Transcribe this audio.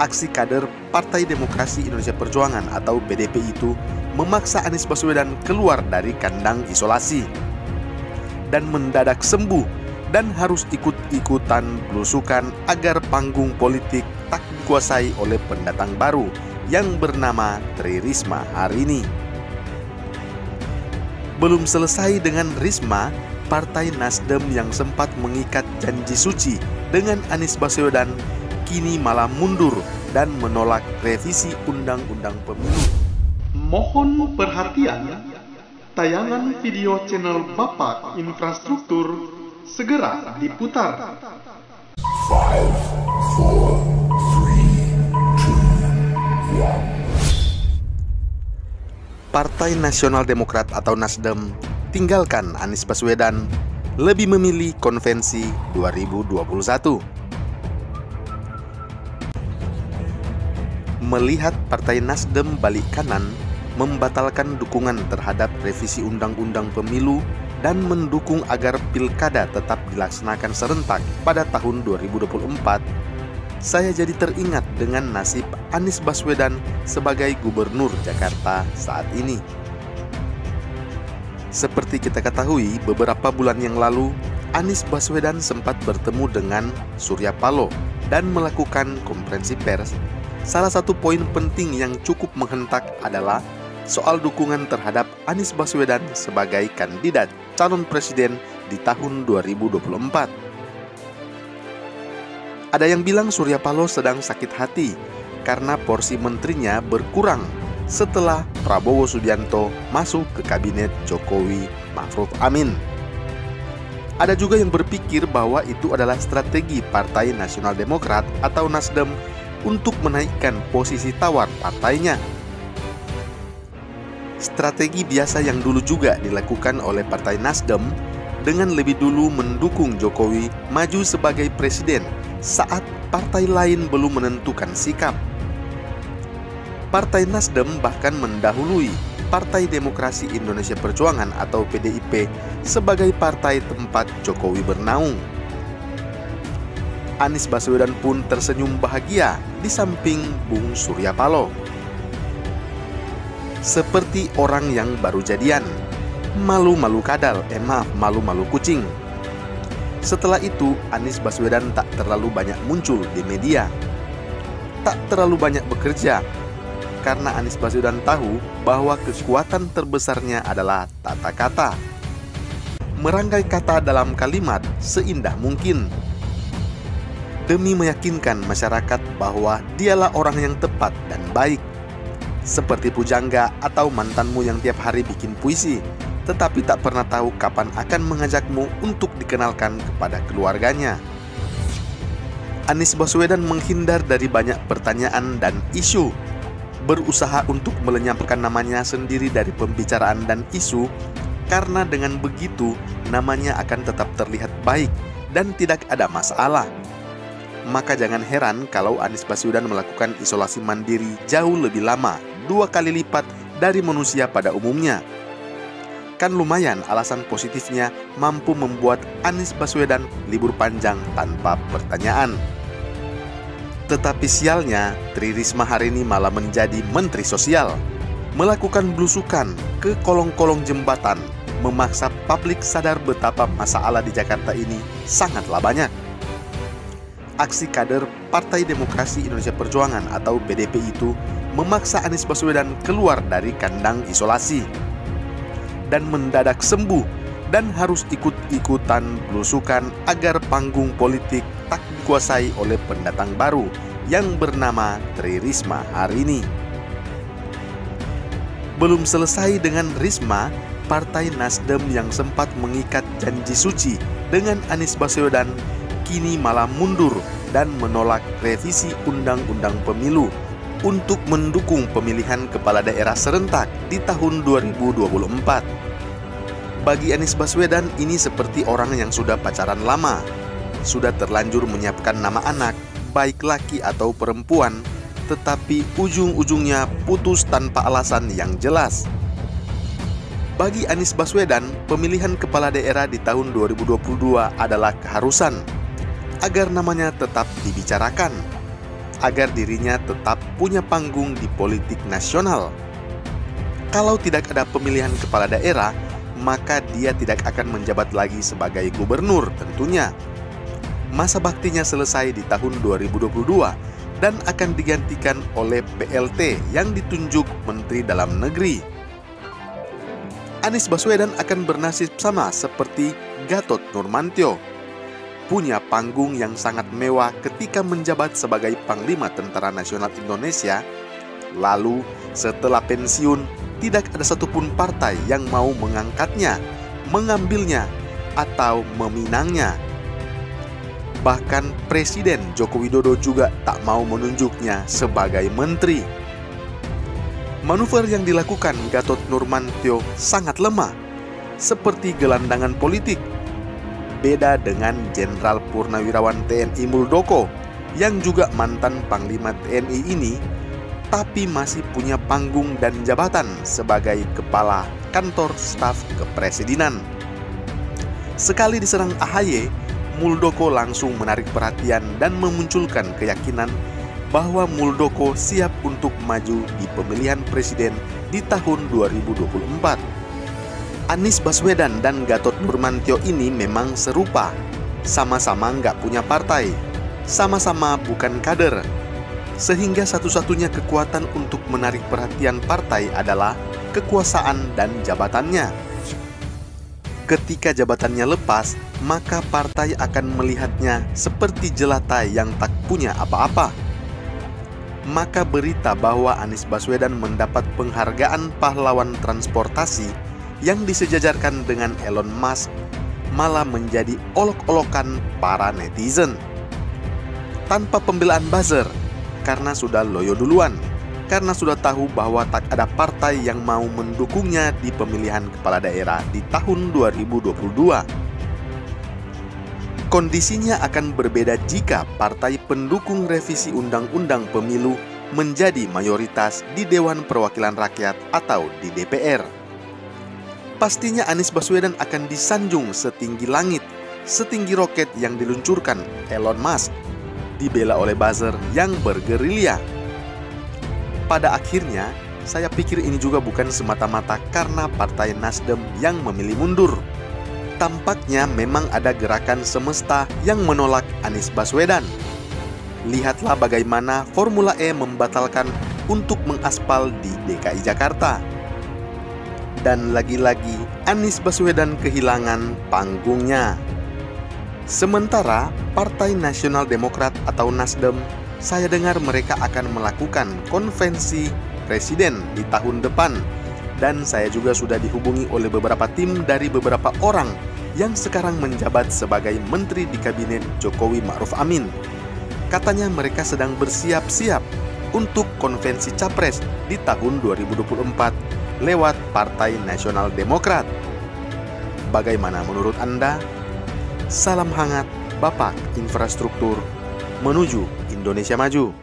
Aksi kader Partai Demokrasi Indonesia Perjuangan atau PDP itu memaksa Anies Baswedan keluar dari kandang isolasi dan mendadak sembuh dan harus ikut-ikutan belusukan agar panggung politik tak dikuasai oleh pendatang baru yang bernama Tri Risma hari ini. Belum selesai dengan Risma, Partai Nasdem yang sempat mengikat janji suci dengan Anies Baswedan kini malah mundur dan menolak revisi Undang-Undang Pemilu. Mohon perhatian, tayangan video channel Bapak Infrastruktur segera diputar. 5, 4, 3, 2, 1. Partai Nasional Demokrat atau Nasdem tinggalkan Anies Baswedan, lebih memilih konvensi 2021. Melihat Partai Nasdem balik kanan, membatalkan dukungan terhadap revisi Undang-Undang Pemilu dan mendukung agar pilkada tetap dilaksanakan serentak pada tahun 2024, saya jadi teringat dengan nasib Anies Baswedan sebagai Gubernur Jakarta saat ini. Seperti kita ketahui, beberapa bulan yang lalu, Anies Baswedan sempat bertemu dengan Surya Paloh dan melakukan konferensi pers. Salah satu poin penting yang cukup menghentak adalah soal dukungan terhadap Anies Baswedan sebagai kandidat calon presiden di tahun 2024. Ada yang bilang Surya Paloh sedang sakit hati karena porsi menterinya berkurang setelah Prabowo Subianto masuk ke kabinet Jokowi Ma'ruf Amin. Ada juga yang berpikir bahwa itu adalah strategi Partai Nasional Demokrat atau Nasdem untuk menaikkan posisi tawar partainya. Strategi biasa yang dulu juga dilakukan oleh Partai Nasdem dengan lebih dulu mendukung Jokowi maju sebagai presiden saat partai lain belum menentukan sikap. Partai Nasdem bahkan mendahului Partai Demokrasi Indonesia Perjuangan atau PDIP sebagai partai tempat Jokowi bernaung. Anies Baswedan pun tersenyum bahagia di samping Bung Surya Paloh. Seperti orang yang baru jadian, malu-malu kadal, malu-malu kucing. Setelah itu, Anies Baswedan tak terlalu banyak muncul di media, tak terlalu banyak bekerja, karena Anies Baswedan tahu bahwa kekuatan terbesarnya adalah tata kata. Merangkai kata dalam kalimat seindah mungkin, demi meyakinkan masyarakat bahwa dialah orang yang tepat dan baik. Seperti pujangga atau mantanmu yang tiap hari bikin puisi, tetapi tak pernah tahu kapan akan mengajakmu untuk dikenalkan kepada keluarganya. Anies Baswedan menghindar dari banyak pertanyaan dan isu, berusaha untuk melenyapkan namanya sendiri dari pembicaraan dan isu, karena dengan begitu namanya akan tetap terlihat baik dan tidak ada masalah. Maka jangan heran kalau Anies Baswedan melakukan isolasi mandiri jauh lebih lama, 2 kali lipat dari manusia pada umumnya. Kan lumayan alasan positifnya mampu membuat Anies Baswedan libur panjang tanpa pertanyaan. Tetapi sialnya, Tri Risma hari ini malah menjadi Menteri Sosial, melakukan belusukan ke kolong-kolong jembatan, memaksa publik sadar betapa masalah di Jakarta ini sangatlah banyak. Aksi kader Partai Demokrasi Indonesia Perjuangan atau PDP itu memaksa Anies Baswedan keluar dari kandang isolasi dan mendadak sembuh dan harus ikut-ikutan belusukan agar panggung politik tak dikuasai oleh pendatang baru yang bernama Tri Risma hari ini. Belum selesai dengan Risma, Partai Nasdem yang sempat mengikat janji suci dengan Anies Baswedan kini malah mundur dan menolak revisi Undang-Undang Pemilu untuk mendukung pemilihan kepala daerah serentak di tahun 2024. Bagi Anies Baswedan ini seperti orang yang sudah pacaran lama, sudah terlanjur menyiapkan nama anak, baik laki atau perempuan, tetapi ujung-ujungnya putus tanpa alasan yang jelas. Bagi Anies Baswedan, pemilihan kepala daerah di tahun 2022 adalah keharusan agar namanya tetap dibicarakan, agar dirinya tetap punya panggung di politik nasional. Kalau tidak ada pemilihan kepala daerah, maka dia tidak akan menjabat lagi sebagai gubernur tentunya. Masa baktinya selesai di tahun 2022 dan akan digantikan oleh PLT yang ditunjuk Menteri Dalam Negeri. Anies Baswedan akan bernasib sama seperti Gatot Nurmantio, punya panggung yang sangat mewah ketika menjabat sebagai Panglima Tentara Nasional Indonesia. Lalu setelah pensiun, tidak ada satupun partai yang mau mengangkatnya, mengambilnya, atau meminangnya. Bahkan Presiden Joko Widodo juga tak mau menunjuknya sebagai menteri. Manuver yang dilakukan Gatot Nurmantio sangat lemah, seperti gelandangan politik. Beda dengan Jenderal Purnawirawan TNI Muldoko yang juga mantan Panglima TNI ini, tapi masih punya panggung dan jabatan sebagai Kepala Kantor Staf Kepresidenan. Sekali diserang AHY, Muldoko langsung menarik perhatian dan memunculkan keyakinan bahwa Muldoko siap untuk maju di pemilihan presiden di tahun 2024. Anies Baswedan dan Gatot Nurmantio ini memang serupa, sama-sama nggak punya partai, sama-sama bukan kader, sehingga satu-satunya kekuatan untuk menarik perhatian partai adalah kekuasaan dan jabatannya. Ketika jabatannya lepas, maka partai akan melihatnya seperti jelata yang tak punya apa-apa. Maka berita bahwa Anies Baswedan mendapat penghargaan pahlawan transportasi yang disejajarkan dengan Elon Musk malah menjadi olok-olokan para netizen. Tanpa pembelaan buzzer, karena sudah loyo duluan, karena sudah tahu bahwa tak ada partai yang mau mendukungnya di pemilihan kepala daerah di tahun 2022. Kondisinya akan berbeda jika partai pendukung revisi Undang-Undang Pemilu menjadi mayoritas di Dewan Perwakilan Rakyat atau di DPR. Pastinya Anies Baswedan akan disanjung setinggi langit, setinggi roket yang diluncurkan Elon Musk, dibela oleh buzzer yang bergerilya. Pada akhirnya, saya pikir ini juga bukan semata-mata karena Partai Nasdem yang memilih mundur. Tampaknya memang ada gerakan semesta yang menolak Anies Baswedan. Lihatlah bagaimana Formula E membatalkan untuk mengaspal di DKI Jakarta. Dan lagi-lagi Anies Baswedan kehilangan panggungnya. Sementara Partai Nasional Demokrat atau Nasdem, saya dengar mereka akan melakukan konvensi presiden di tahun depan. Dan saya juga sudah dihubungi oleh beberapa tim dari beberapa orang yang sekarang menjabat sebagai menteri di kabinet Jokowi Ma'ruf Amin. Katanya mereka sedang bersiap-siap untuk konvensi capres di tahun 2024 lewat Partai Nasional Demokrat. Bagaimana menurut Anda? Salam hangat Bapak Infrastruktur menuju Indonesia Maju.